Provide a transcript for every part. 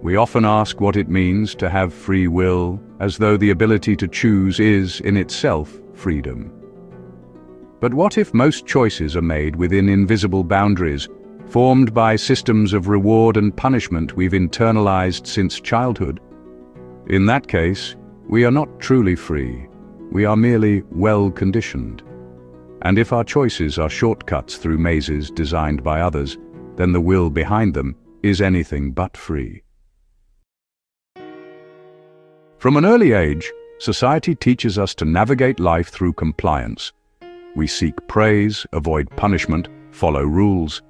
We often ask what it means to have free will, as though the ability to choose is, in itself, freedom. But what if most choices are made within invisible boundaries, formed by systems of reward and punishment we've internalized since childhood? In that case, we are not truly free. We are merely well-conditioned. And if our choices are shortcuts through mazes designed by others, then the will behind them is anything but free. From an early age, society teaches us to navigate life through compliance. We seek praise, avoid punishment, follow rules.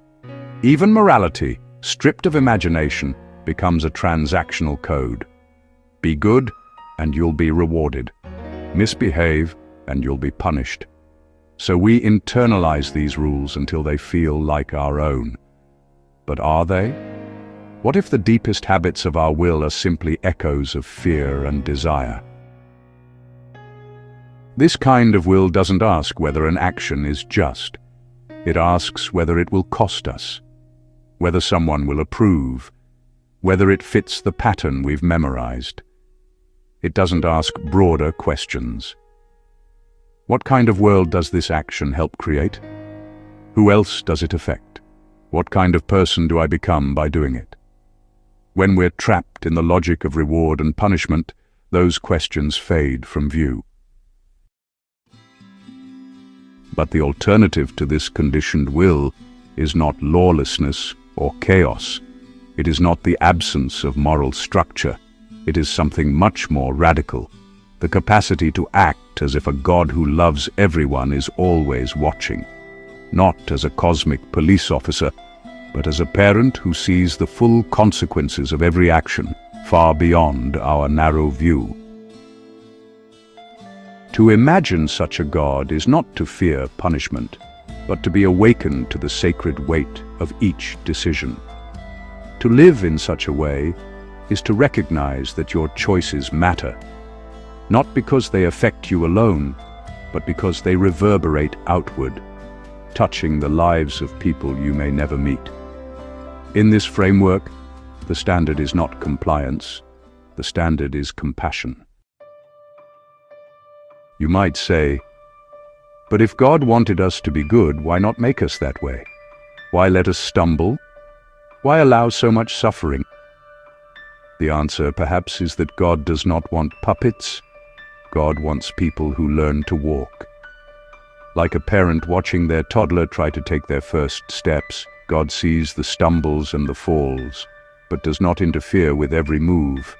Even morality, stripped of imagination, becomes a transactional code. Be good, and you'll be rewarded. Misbehave, and you'll be punished. So we internalize these rules until they feel like our own. But are they? What if the deepest habits of our will are simply echoes of fear and desire? This kind of will doesn't ask whether an action is just. It asks whether it will cost us, whether someone will approve, whether it fits the pattern we've memorized. It doesn't ask broader questions. What kind of world does this action help create? Who else does it affect? What kind of person do I become by doing it? When we're trapped in the logic of reward and punishment, those questions fade from view. But the alternative to this conditioned will is not lawlessness or chaos. It is not the absence of moral structure. It is something much more radical. The capacity to act as if a God who loves everyone is always watching. Not as a cosmic police officer, but as a parent who sees the full consequences of every action, far beyond our narrow view. To imagine such a God is not to fear punishment, but to be awakened to the sacred weight of each decision. To live in such a way is to recognize that your choices matter, not because they affect you alone, but because they reverberate outward, touching the lives of people you may never meet. In this framework, the standard is not compliance, the standard is compassion. You might say, but if God wanted us to be good, why not make us that way? Why let us stumble? Why allow so much suffering? The answer, perhaps, is that God does not want puppets. God wants people who learn to walk. Like a parent watching their toddler try to take their first steps, God sees the stumbles and the falls, but does not interfere with every move,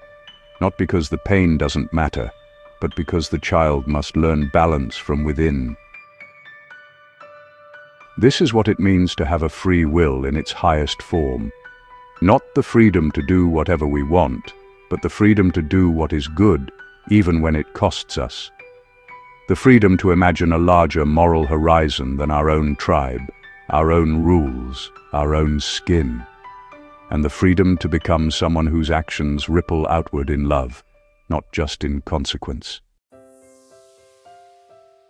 not because the pain doesn't matter, but because the child must learn balance from within. This is what it means to have a free will in its highest form. Not the freedom to do whatever we want, but the freedom to do what is good, even when it costs us. The freedom to imagine a larger moral horizon than our own tribe, our own rules, our own skin. And the freedom to become someone whose actions ripple outward in love, not just in consequence.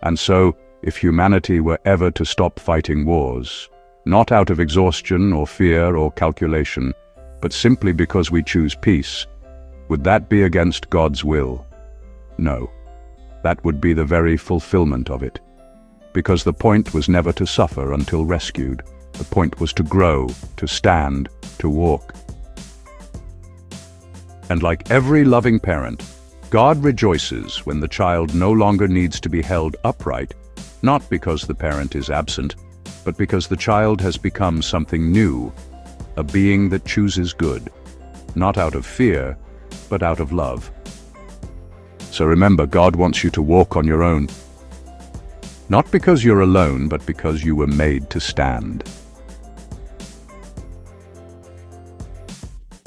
And so, if humanity were ever to stop fighting wars, not out of exhaustion or fear or calculation, but simply because we choose peace, would that be against God's will? No. That would be the very fulfillment of it. Because the point was never to suffer until rescued. The point was to grow, to stand, to walk. And like every loving parent, God rejoices when the child no longer needs to be held upright, not because the parent is absent, but because the child has become something new, a being that chooses good, not out of fear, but out of love. So remember, God wants you to walk on your own, not because you're alone, but because you were made to stand.